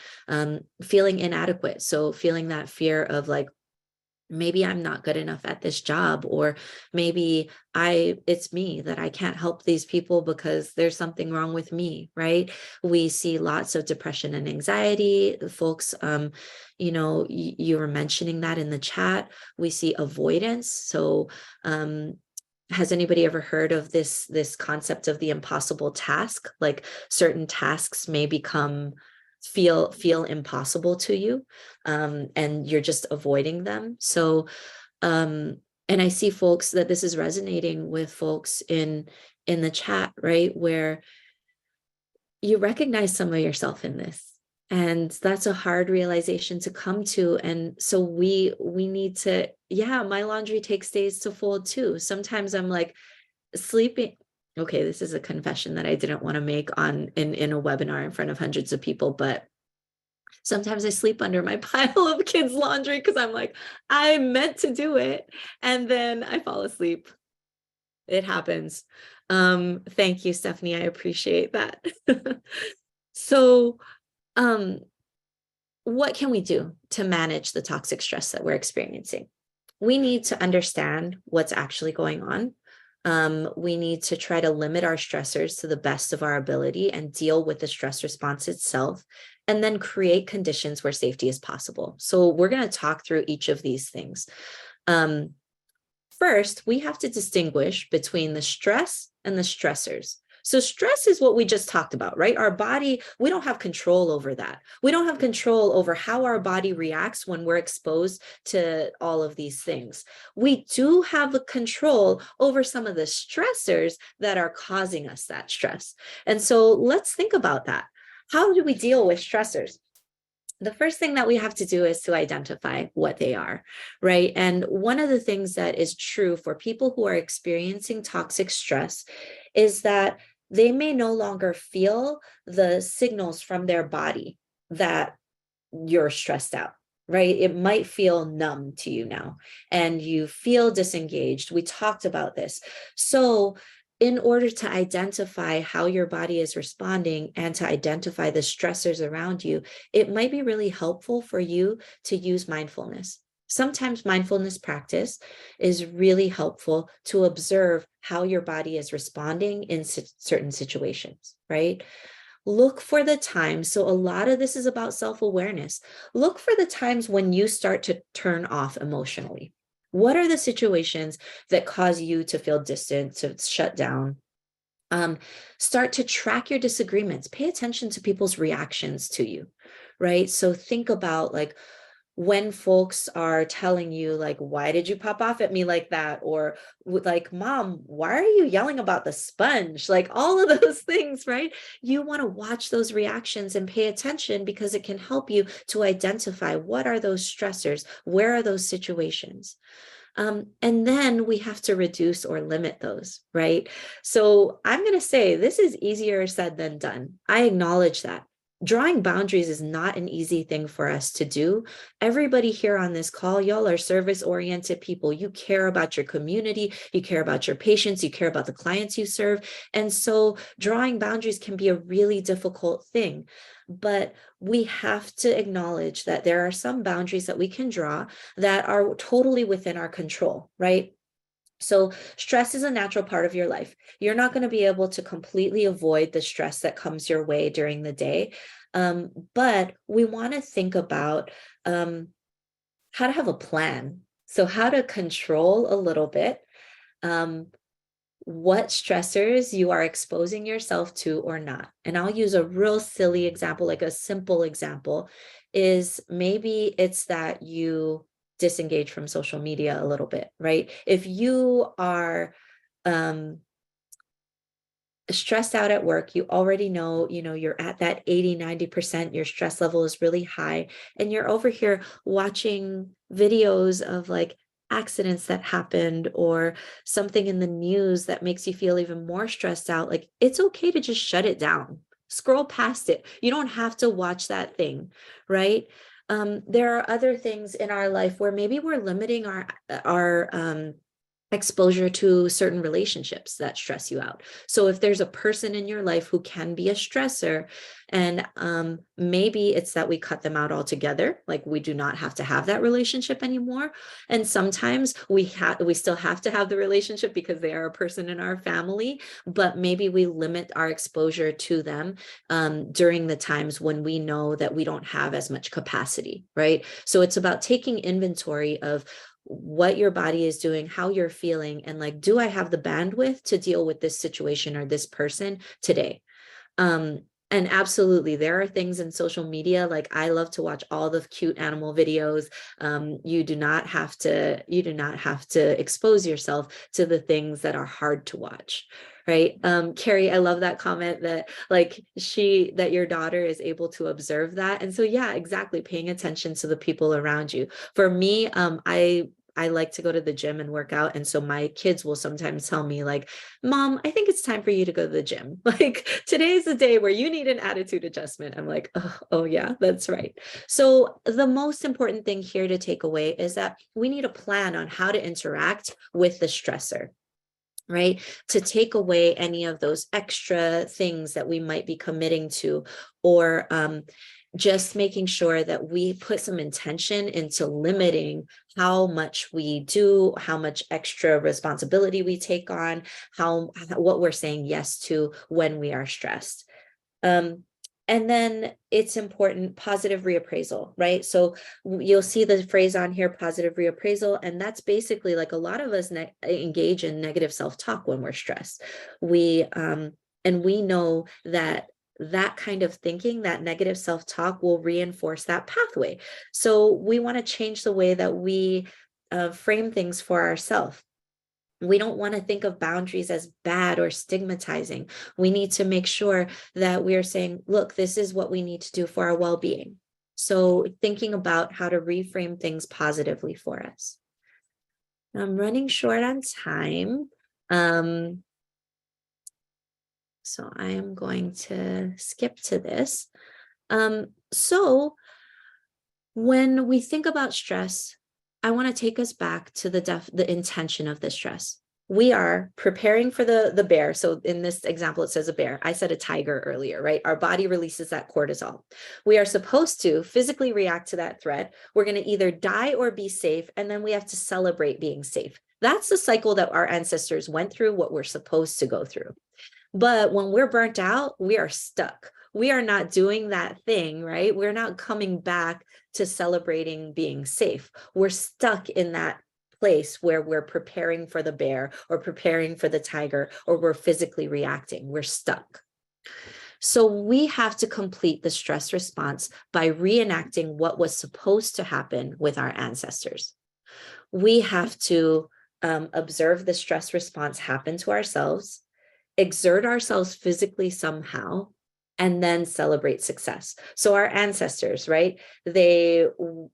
Feeling inadequate. So feeling that fear of like, maybe I'm not good enough at this job, or maybe it's me that I can't help these people because there's something wrong with me, right? We see lots of depression and anxiety. Folks, you were mentioning that in the chat. We see avoidance. So, has anybody ever heard of this concept of the impossible task? Like certain tasks may feel impossible to you, and you're just avoiding them. So and I see folks that this is resonating with folks in the chat, right, where you recognize some of yourself in this, and that's a hard realization to come to. And so we need to, yeah, my laundry takes days to fold too. Sometimes I'm like sleeping. Okay, this is a confession that I didn't want to make in a webinar in front of hundreds of people, but sometimes I sleep under my pile of kids' laundry because I'm like, I meant to do it, and then I fall asleep. It happens. Thank you, Stephanie. I appreciate that. So, what can we do to manage the toxic stress that we're experiencing? We need to understand what's actually going on. We need to try to limit our stressors to the best of our ability and deal with the stress response itself, and then create conditions where safety is possible. So we're going to talk through each of these things. First, we have to distinguish between the stress and the stressors. So stress is what we just talked about, right? Our body, we don't have control over that. We don't have control over how our body reacts when we're exposed to all of these things. We do have a control over some of the stressors that are causing us that stress. And so let's think about that. How do we deal with stressors? The first thing that we have to do is to identify what they are, right? And one of the things that is true for people who are experiencing toxic stress is that they may no longer feel the signals from their body that you're stressed out, right? It might feel numb to you now, and you feel disengaged. We talked about this. So in order to identify how your body is responding and to identify the stressors around you, it might be really helpful for you to use mindfulness. Sometimes mindfulness practice is really helpful to observe how your body is responding in certain situations, right? Look for the times. So a lot of this is about self-awareness. Look for the times when you start to turn off emotionally. What are the situations that cause you to feel distant, to shut down? Start to track your disagreements. Pay attention to people's reactions to you, right? So think about like when folks are telling you like, why did you pop off at me like that? Or like, mom, why are you yelling about the sponge? Like all of those things, right? You want to watch those reactions and pay attention because it can help you to identify what are those stressors? Where are those situations? And then we have to reduce or limit those, right? So I'm going to say this is easier said than done. I acknowledge that. Drawing boundaries is not an easy thing for us to do. Everybody here on this call, y'all are service-oriented people. You care about your community, you care about your patients, you care about the clients you serve. And so drawing boundaries can be a really difficult thing. But we have to acknowledge that there are some boundaries that we can draw that are totally within our control, right? So stress is a natural part of your life. You're not going to be able to completely avoid the stress that comes your way during the day. But we want to think about how to have a plan. So how to control a little bit what stressors you are exposing yourself to or not. And I'll use a real silly example, like a simple example is maybe it's that you disengage from social media a little bit, right? If you are stressed out at work, you already know, you're at that 80-90%, your stress level is really high, and you're over here watching videos of like accidents that happened or something in the news that makes you feel even more stressed out. Like it's okay to just shut it down, scroll past it. You don't have to watch that thing, right? There are other things in our life where maybe we're limiting our exposure to certain relationships that stress you out. So if there's a person in your life who can be a stressor, and maybe it's that we cut them out altogether, like we do not have to have that relationship anymore. And sometimes we still have to have the relationship because they are a person in our family, but maybe we limit our exposure to them during the times when we know that we don't have as much capacity, right? So it's about taking inventory of what your body is doing, how you're feeling, and like, do I have the bandwidth to deal with this situation or this person today? And absolutely, there are things in social media, like I love to watch all the cute animal videos. You do not have to expose yourself to the things that are hard to watch. Right. Carrie, I love that comment that that your daughter is able to observe that. And so, yeah, exactly. Paying attention to the people around you. For me, I like to go to the gym and work out. And so my kids will sometimes tell me like, Mom, I think it's time for you to go to the gym. Like today is the day where you need an attitude adjustment. I'm like, oh yeah, that's right. So the most important thing here to take away is that we need a plan on how to interact with the stressor, right? To take away any of those extra things that we might be committing to, or just making sure that we put some intention into limiting how much we do, how much extra responsibility we take on, what we're saying yes to when we are stressed. And then it's important, positive reappraisal, right? So you'll see the phrase on here, positive reappraisal. And that's basically like a lot of us engage in negative self-talk when we're stressed. And we know that that kind of thinking, that negative self-talk will reinforce that pathway. So we want to change the way that we frame things for ourselves. We don't want to think of boundaries as bad or stigmatizing. We need to make sure that we are saying, look, this is what we need to do for our well-being. So thinking about how to reframe things positively for us. I'm running short on time. So I am going to skip to this. So when we think about stress, I want to take us back to the intention of the stress. We are preparing for the bear. So in this example, it says a bear. I said a tiger earlier, right? Our body releases that cortisol. We are supposed to physically react to that threat. We're going to either die or be safe, and then we have to celebrate being safe. That's the cycle that our ancestors went through, what we're supposed to go through. But when we're burnt out, we are stuck. We are not doing that thing, right? We're not coming back to celebrating being safe. We're stuck in that place where we're preparing for the bear or preparing for the tiger, or we're physically reacting. We're stuck. So we have to complete the stress response by reenacting what was supposed to happen with our ancestors. We have to observe the stress response happen to ourselves, exert ourselves physically somehow, and then celebrate success. So our ancestors, right? They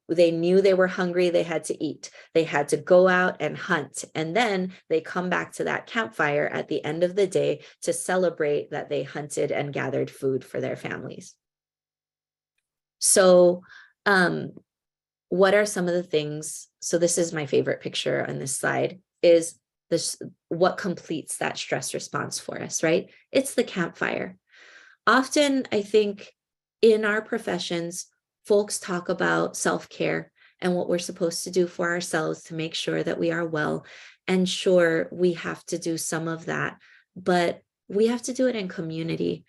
knew they were hungry, they had to eat. They had to go out and hunt. And then they come back to that campfire at the end of the day to celebrate that they hunted and gathered food for their families. So what are some of the things? So this is my favorite picture on this slide, is this what completes that stress response for us, right? It's the campfire. Often, I think in our professions, folks talk about self-care and what we're supposed to do for ourselves to make sure that we are well. And sure, we have to do some of that, but we have to do it in community.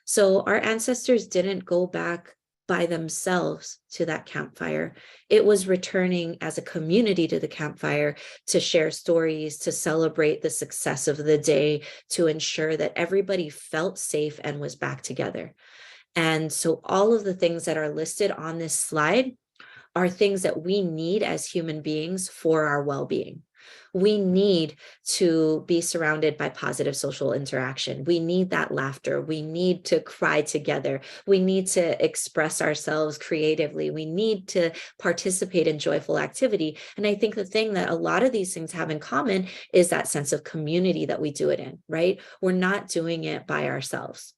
So our ancestors didn't go back by themselves to that campfire. It was returning as a community to the campfire to share stories, to celebrate the success of the day, to ensure that everybody felt safe and was back together. And so all of the things that are listed on this slide are things that we need as human beings for our well-being. We need to be surrounded by positive social interaction. We need that laughter. We need to cry together. We need to express ourselves creatively. We need to participate in joyful activity. And I think the thing that a lot of these things have in common is that sense of community that we do it in, right? We're not doing it by ourselves.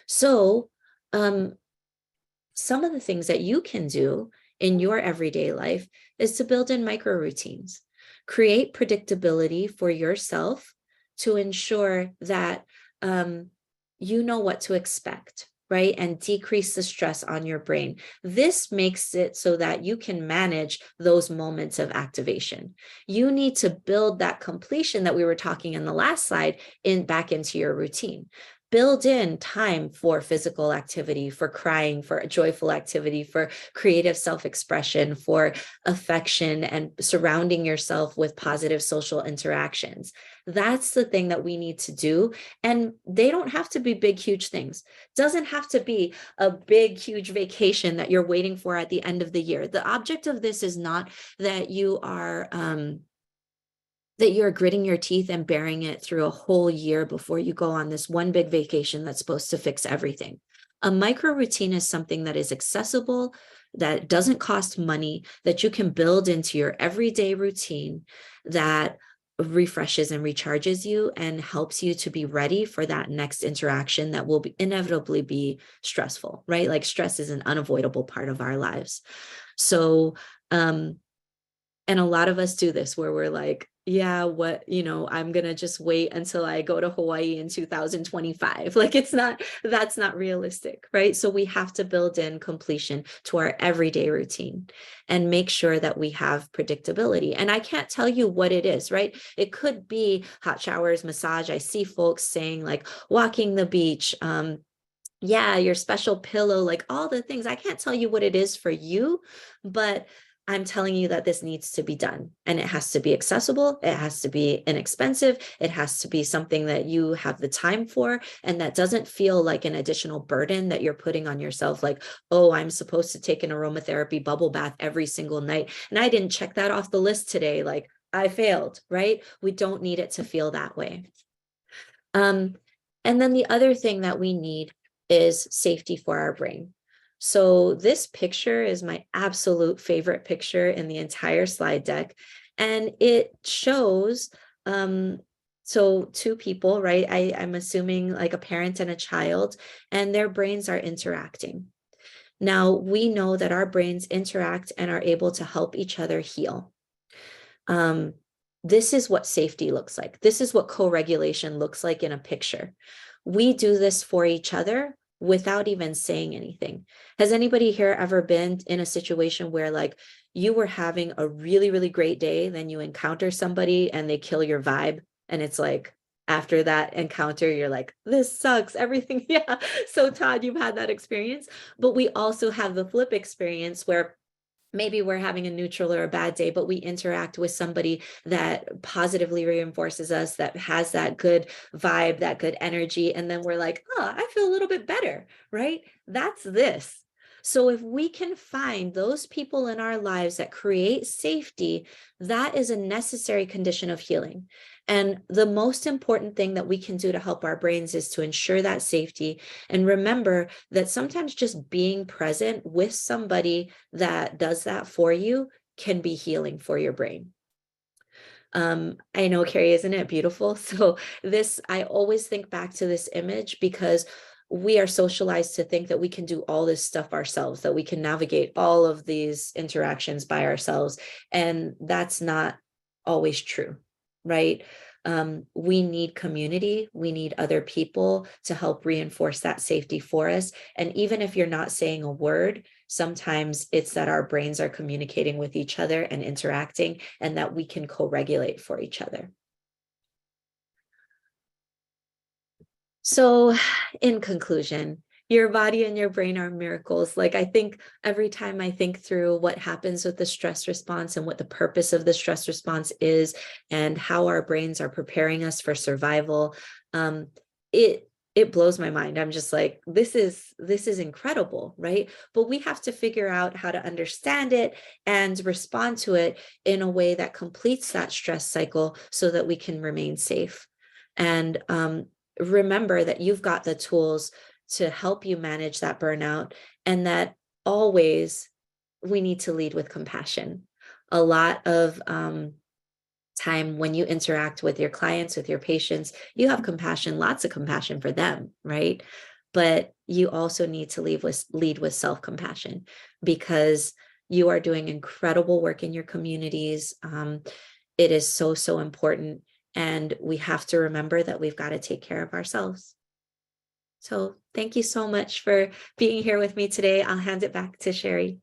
So, some of the things that you can do in your everyday life is to build in micro routines. Create predictability for yourself to ensure that you know what to expect, right? And decrease the stress on your brain. This makes it so that you can manage those moments of activation. You need to build that completion that we were talking in the last slide back into your routine. Build in time for physical activity, for crying, for joyful activity, for creative self-expression, for affection, and surrounding yourself with positive social interactions. That's the thing that we need to do. And they don't have to be big, huge things. It doesn't have to be a big, huge vacation that you're waiting for at the end of the year. The object of this is not that you are that you're gritting your teeth and bearing it through a whole year before you go on this one big vacation that's supposed to fix everything. A micro routine is something that is accessible, that doesn't cost money, that you can build into your everyday routine, that refreshes and recharges you and helps you to be ready for that next interaction that will inevitably be stressful, right? Like stress is an unavoidable part of our lives. So, and a lot of us do this where we're like, yeah, what, I'm gonna just wait until I go to Hawaii in 2025. Like that's not realistic, right? So we have to build in completion to our everyday routine and make sure that we have predictability. And I can't tell you what it is, right? It could be hot showers, massage. I see folks saying like walking the beach, yeah, your special pillow, like all the things. I can't tell you what it is for you, but I'm telling you that this needs to be done, and it has to be accessible. It has to be inexpensive. It has to be something that you have the time for, and that doesn't feel like an additional burden that you're putting on yourself. Like, oh, I'm supposed to take an aromatherapy bubble bath every single night, and I didn't check that off the list today. Like I failed, right? We don't need it to feel that way. And then the other thing that we need is safety for our brain. So this picture is my absolute favorite picture in the entire slide deck. And it shows, so two people, right? I'm assuming like a parent and a child, and their brains are interacting. Now, we know that our brains interact and are able to help each other heal. This is what safety looks like. This is what co-regulation looks like in a picture. We do this for each other without even saying anything. Has anybody here ever been in a situation where like you were having a really, really great day, then you encounter somebody and they kill your vibe, and it's like, after that encounter, you're like, this sucks, everything. Yeah. So Todd, you've had that experience, but we also have the flip experience where maybe we're having a neutral or a bad day, but we interact with somebody that positively reinforces us, that has that good vibe, that good energy. And then we're like, oh, I feel a little bit better, right? That's this. So if we can find those people in our lives that create safety, that is a necessary condition of healing. And the most important thing that we can do to help our brains is to ensure that safety. And remember that sometimes just being present with somebody that does that for you can be healing for your brain. I know, Carrie, isn't it beautiful? So I always think back to this image because we are socialized to think that we can do all this stuff ourselves, that we can navigate all of these interactions by ourselves. And that's not always true, right? We need community. We need other people to help reinforce that safety for us. And even if you're not saying a word, sometimes it's that our brains are communicating with each other and interacting, and that we can co-regulate for each other. So in conclusion, your body and your brain are miracles. Like I think every time I think through what happens with the stress response and what the purpose of the stress response is and how our brains are preparing us for survival, it blows my mind. I'm just like, this is incredible, right? But we have to figure out how to understand it and respond to it in a way that completes that stress cycle so that we can remain safe. And remember that you've got the tools to help you manage that burnout, and that always we need to lead with compassion. A lot of time when you interact with your clients, with your patients, you have compassion, lots of compassion for them, right? But you also need to lead with self-compassion, because you are doing incredible work in your communities. It is so, so important. And we have to remember that we've got to take care of ourselves. So thank you so much for being here with me today. I'll hand it back to Sherry.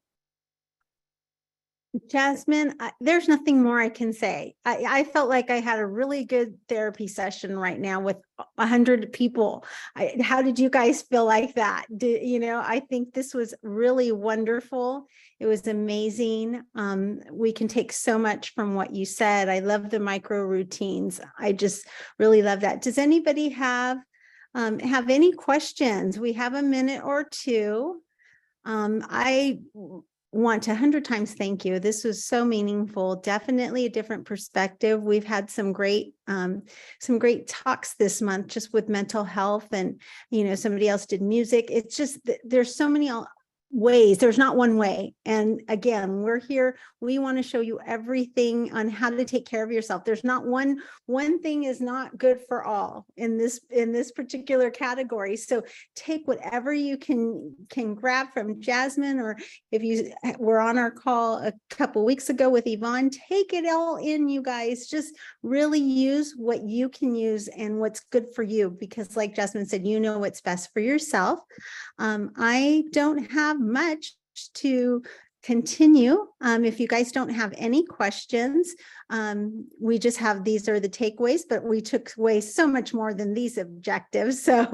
Jasmine, there's nothing more I can say. I felt like I had a really good therapy session right now with 100 people. How did you guys feel like that? I think this was really wonderful. It was amazing. We can take so much from what you said. I love the micro routines. I just really love that. Does anybody have any questions? We have a minute or two. I want to 100 times thank you. This was so meaningful. Definitely a different perspective. We've had some great talks this month just with mental health, and somebody else did music. It's just there's so many ways. There's not one way. And again, we're here. We want to show you everything on how to take care of yourself. There's not one thing is not good for all in this particular category. So take whatever you can grab from Jasmine, or if you were on our call a couple weeks ago with Yvonne, take it all in, you guys. Just really use what you can use and what's good for you, because like Jasmine said, you know what's best for yourself. I don't have much to continue. If you guys don't have any questions, we just have, these are the takeaways, but we took away so much more than these objectives. So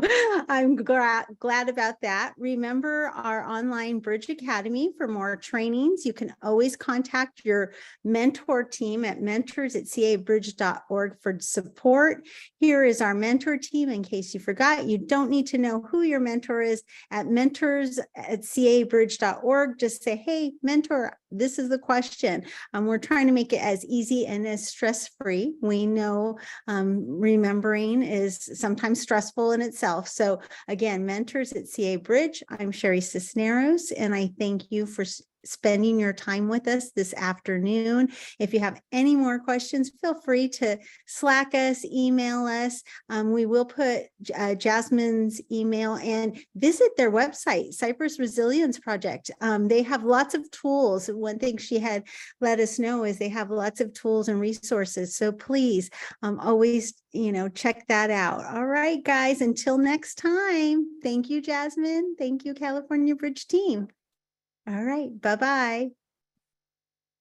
I'm glad about that. Remember our online Bridge Academy for more trainings. You can always contact your mentor team at mentors@cabridge.org for support. Here is our mentor team. In case you forgot, you don't need to know who your mentor is. At mentors@cabridge.org, just say, hey, mentor, this is the question. We're trying to make it as easy and as stress-free. We know remembering is sometimes stressful in itself. So again, mentors@cabridge. I'm Sherry Cisneros, and I thank you for spending your time with us this afternoon. If you have any more questions, feel free to Slack us, email us. We will put Jasmine's email, and visit their website, Cypress Resilience Project. They have lots of tools. One thing she had let us know is they have lots of tools and resources. So please always, check that out. All right, guys, until next time. Thank you, Jasmine. Thank you, California Bridge team. All right. Bye-bye.